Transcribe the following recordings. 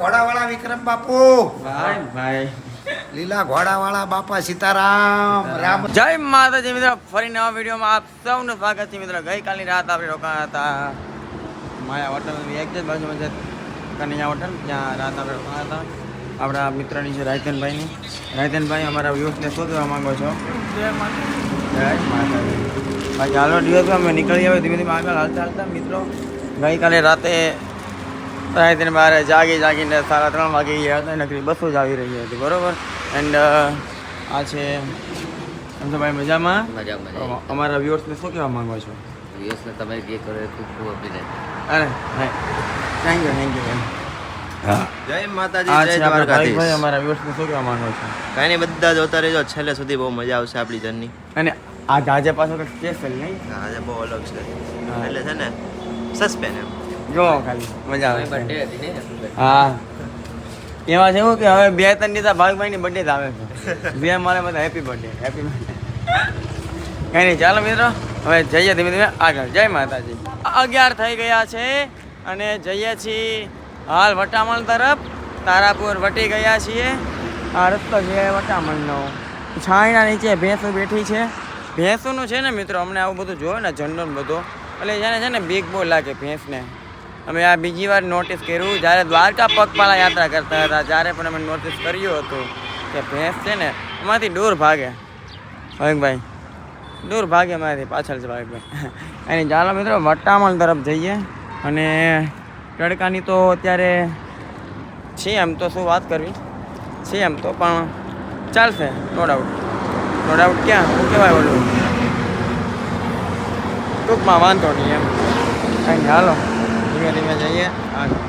ઘોડાવાળા વિક્રમ બાપુ ભાઈ લીલા ઘોડાવાળા બાપા સીતારામ રામ. જય માતાજી મિત્રો, ફરી નવા વિડીયોમાં આપ સૌનું સ્વાગત છે મિત્રો. ગઈકાલની રાત આપણે રોકાયા હતા માયા હોટલની એક્ઝેક્ટ બાજુમાં છે કનૈયા હોટલ, ત્યાં રાત આપણે રોકાયા હતા. આપણા મિત્રની છે રાયતનભાઈની. રાયતનભાઈ, અમારા વ્યૂઝને શું કહેવા માંગો છો? જય માતાજી. બાકી હાલો દિવસમાં અમે નીકળી આવે ધીમે ધીમે આગળ હાલતા મિત્રો. ગઈકાલે રાતે રાયતન બારે જાગીને 3:30 વાગે ગયા હતા. નકરી બસો જ આવી રહી હતી, બરોબર. એન્ડ આ છે ભાઈ મજામાં. અમારા વ્યુઅર્સને શું કહેવા માંગો છો? વ્યવસ્થા તમે જે કરો એ ખૂબ ખૂબ અભિનંદન. અરે થેન્ક યુ ભાઈ. હા, જય માતાજી, આ જય છે આપણા દ્વારકાધીશ. ભાઈ, અમારા વ્યુઅર્સને શું કહેવા માંગો છો? કાંઈ નહીં, બધા જોતા રહેજો, છેલ્લે સુધી બહુ મજા આવશે આપણી જર્ની. અને આજે પાછો કંઈક સ્પેશિયલ નહીં, આજે બહુ અલગ છે, એટલે છે ને સસ્પેન્સ એમ. જો ખાલી મજા આવે. બર્થડે હતી ને. હા, એમાં છે એવું કે હવે 2-3 દિવસ ભાગભાઈની બર્થડે જ આવે છે. બે મારે બધા હેપી બર્થડે કંઈ નહીં. ચાલો મિત્રો, હવે જઈએ ધીમે ધીમે આગળ. જય માતાજી. 11 થઈ ગયા છે અને જઈએ છીએ હાલ વટામણ તરફ. તારાપુર વટી ગયા છીએ. આ રસ્તો છે વટામણનો. છાંયના નીચે ભેંસો બેઠી છે. ભેંસોનું છે ને મિત્રો, અમને આવું બધું જોયું ને ઝંડો બધો, એટલે છે ને બીક બહુ લાગે ભેંસને. અમે આ બીજી વાર નોટિસ કર્યું જ્યારે દ્વારકા પગપાળા યાત્રા કરતા હતા, જ્યારે પણ અમે નોટિસ કર્યું હતું કે ભેંસ છે ને એમાંથી દૂર ભાગે. ભાઈ દૂર ભાગે એમાંથી, પાછળ છે ભાઈ. એની ચાલો મિત્રો વટામણ તરફ જઈએ. અને તડકાની તો અત્યારે છે એમ તો શું વાત કરવી છે એમ તો, પણ ચાલશે નો ડાઉટ. ક્યાં શું કહેવાય ઓલું, ટૂંકમાં વાંધો નહીં એમ. કાંઈ હાલો ધીમે ધીમે જઈએ આગળ.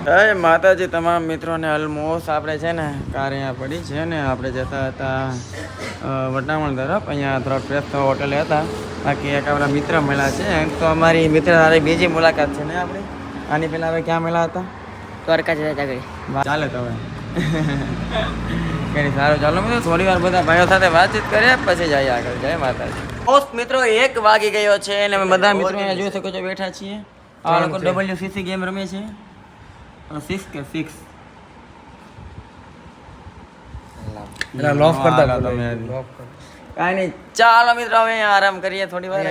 જય માતાજી તમામ મિત્રોને. ઓલમોસ્ટ આપણે છે ને કાર અહીંયા પડી છે ને આપણે જતા હતા વટામણ તરફ. અહીંયા થોડા ફ્રેશ થવા હોટલે હતા. બાકી એક આપણા મિત્ર મળ્યા છે. એમ તો અમારી મિત્ર સારી બીજી મુલાકાત છે ને આપણે. આની પહેલાં હવે ક્યાં મળ્યા હતા? દ્વારકા જતા ગઈ. ચાલે તો હવે કંઈ સારું. ચાલો મિત્રો, થોડી વાર બધા ભાઈઓ સાથે વાતચીત કરીએ પછી જઈએ આગળ. જય માતાજી. દોસ્ત મિત્રો 1 વાગી ગયો છે અને અમે બધા મિત્રો અહીંયા જોઈ શકો છો બેઠા છીએ. આ લોકો WCC ગેમ રમે છે. 6 કે 6 લોફ કરતા કાંઈ નહીં. ચાલો મિત્રો હવે આરામ કરીએ થોડી વાર.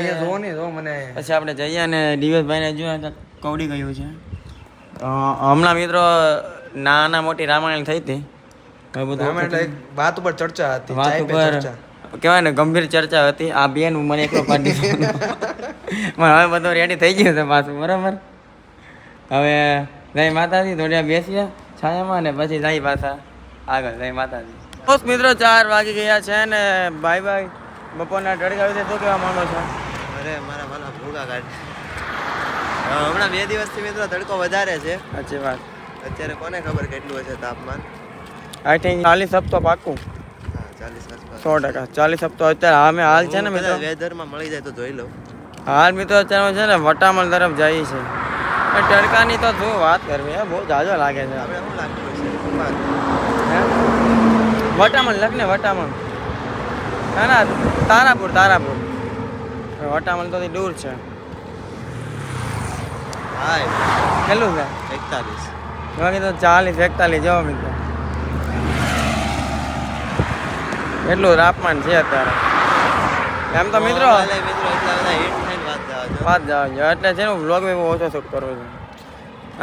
મને પછી આપણે જઈએ અને દિવસભાઈને જો કવડી ગયું છે. હમણાં મિત્રો નાના મોટી રામાયણ થઈ હતી. વાત ઉપર ચર્ચા હતી, વાત ઉપર કહેવાય ને ગંભીર ચર્ચા હતી. આ બેન મને એકલો પાડી દીધો. પણ હવે બધું રેડી થઈ ગયું છે પાછું, બરાબર. હવે જય માતાજી, થોડી બેસીએ છાયામાં અને પછી જઈ પાછા આગળ. જય માતાજી. દોસ્ત મિત્રો 4 વાગી ગયા છે ને ભાઈ બપોરના તડકા વિશે શું કહેવા માંગો છો? અરે મારા માલા ભૂગા કાઢ. હમણાં 2 દિવસથી મિત્રો તડકો વધારે છે. સાચી વાત. અત્યારે કોને ખબર કેટલું હશે તાપમાન. આઈ થિંક 40 હપ્તો પાકું. હા, 40 આસપાસ. 100% 40 હપ્તો અત્યારે અમે હાલ છે ને મિત્રો, વેધરમાં મળી જાય તો જોઈ લો. હાલ મિત્રો અત્યારે છે ને વટામણ તરફ જઈએ છે. તડકાની તો શું વાત કરવી, બહુ જાજો લાગે છે. આપણે શું લાગતું હશે? વટામણ લખને વટામણ, ના તારાપુર વટામણ તો દૂર છે. હા, કેટલું છે? 41. બાકી તો 40-41 જવા મિત્રો. એટલું તાપમાન છે અત્યારે. એમ તો મિત્રો એટલે એટલા બધા હીટ થઈને વાત જવા દો. એટલે છે ને વ્લોગ બહુ ઓછો શૂટ કરવો છે.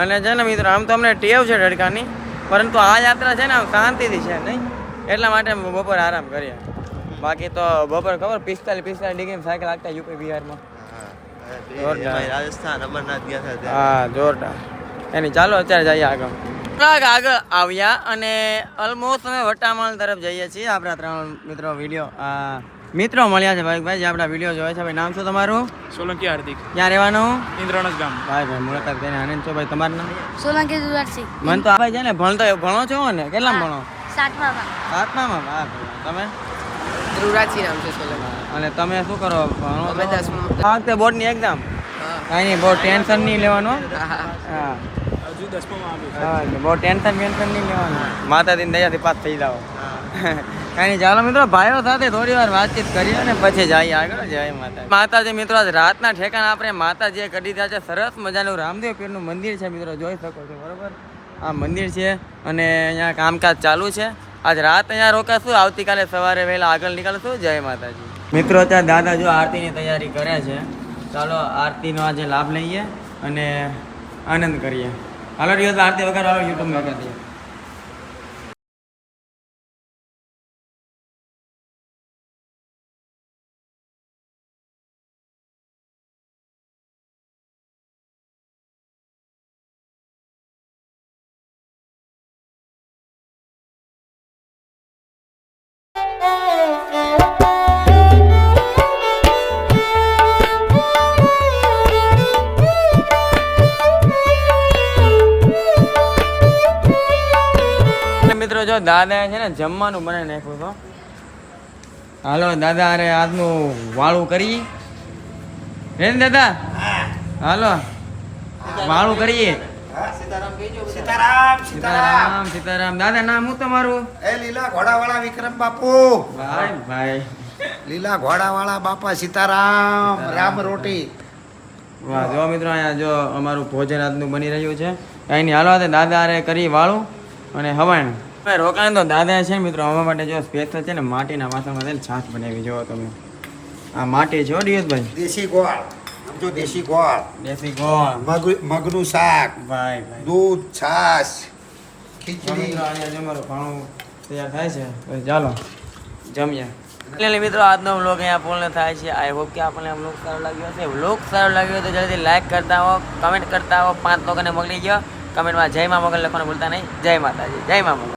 અને છે ને મિત્રો આમ તો અમને ટેવ છે તડકાની, પરંતુ આ યાત્રા છે ને આમ શાંતિથી છે નહીં, એટલા માટે બપોર આરામ કરીએ. બાકી તો બપોર ખબર 45 ડિગ્રી સાયકલ હાંકતા યુપી બિહારમાં. રાજસ્થાન અમરનાથ ગયા હતા. હા, જોરદાર. એની ચાલો અત્યારે જઈએ આગળ આવ્યા અને ઓલમોસ્ટ અમે વટામણ તરફ જઈએ છીએ. આપણા 3 મિત્રો મિત્રો મળ્યા છે ભાઈ જે આપણા વિડીયો જોવે છે. ભાઈ નામ શું તમારું? સોલંકી હાર્દિક. ક્યાં રહેવાનું? ઇન્દ્રનસ ગામ. ભાઈ મુલાકાત કરીને આનંદ છો. ભાઈ તમારું નામ? સોલંકી દુરારસિંહ. મને તો ભાઈ છે ને ભણો છો ને? કેટલામાં ભણો? 7મામાં. 7મામાં. હા તમે? ધ્રુવરાજસિંહ નામ છે સોલંકી. અને તમે શું કરો? ભણો અમે 10માં. આ વખતે બોર્ડની એક્ઝામ? કાંઈ નહીં, બહુ ટેન્શન નહીં લેવાનું. હા, હજુ 10માં આવ્યું. હા, બહુ ટેન્શન નહીં લેવાનું. માતાજીની દયાથી પાસ થઈ જાઓ. કાંઈ ચાલો મિત્રો ભાઈઓ સાથે થોડી વાર વાતચીત કરીએ અને પછી જઈએ આગળ. જય માતાજી મિત્રો, આજ રાતના ઠેકાણા આપણે માતાજીએ કરી દીધા છે. સરસ મજાનું રામદેવ પીરનું મંદિર છે મિત્રો, જોઈ શકો છો, બરોબર. આ મંદિર છે અને અહીંયા કામકાજ ચાલુ છે. આજ રાત અહીંયા રોકાશું, આવતીકાલે સવારે વહેલા આગળ નીકળશું. જય માતાજી. મિત્રો ત્યાં દાદા જો આરતીની તૈયારી કરે છે. ચાલો આરતીનો આજે લાભ લઈએ અને આનંદ કરીએ. હાલો દિવસ આરતી વગર હાલો યુટ્યુબમાં વગર દઈએ. મિત્રો જો દાદા છે ને જમવાનું બનાવી નાખ્યું તો હાલો દાદા અરે આજનું વાળું કરી હે ને દાદા હાલો વાળું કરીએ. સીતારામ સીતારામ સીતારામ. દાદા નામ હું તમારું? એ લીલા ઘોડાવાળા વિક્રમ બાપુ. ભાઈ ભાઈ લીલા ઘોડાવાળા બાપા સીતારામ. રામ રોટી. વાહ જો મિત્રો અહીંયા જો અમારું ભોજન આજનું બની રહ્યું છે. કઈ નહીં હાલો આજે દાદા અરે કરી વાળું અને હવાણ રોકાણ તો દાદા છે ને મિત્રો અમારા માટે જો સ્પેશિયલ છે ને માટીના વાસણમાં છે ને છાશ બનાવી જુઓ તમે. આ માટી છે દિવેશભાઈ. દેશી ગોળ. સમજો દેશી ગોળ. દેશી ગોળ, મગનું શાક, ભાઈ ભાઈ દૂધ, છાશ, ખીચડી. મિત્રો અહીંયા જો અમારું ખાણું તૈયાર થાય છે. તો ચાલો જમીએ. એટલે મિત્રો આજનો વ્લોગ અહીંયા પૂર્ણ થાય છે. આઈ હોપ કે આપણને આ વ્લોગ સારો લાગ્યો હશે. વ્લોગ સારો લાગ્યો તો જલ્દી લાઈક કરતા હો, કમેન્ટ કરતા હો. 5 લોકોને મોકલી ગયો. કમેન્ટમાં જય મા મોગલ લખવાનું ભૂલતા નહીં. જય માતાજી, જય મા મોગલ.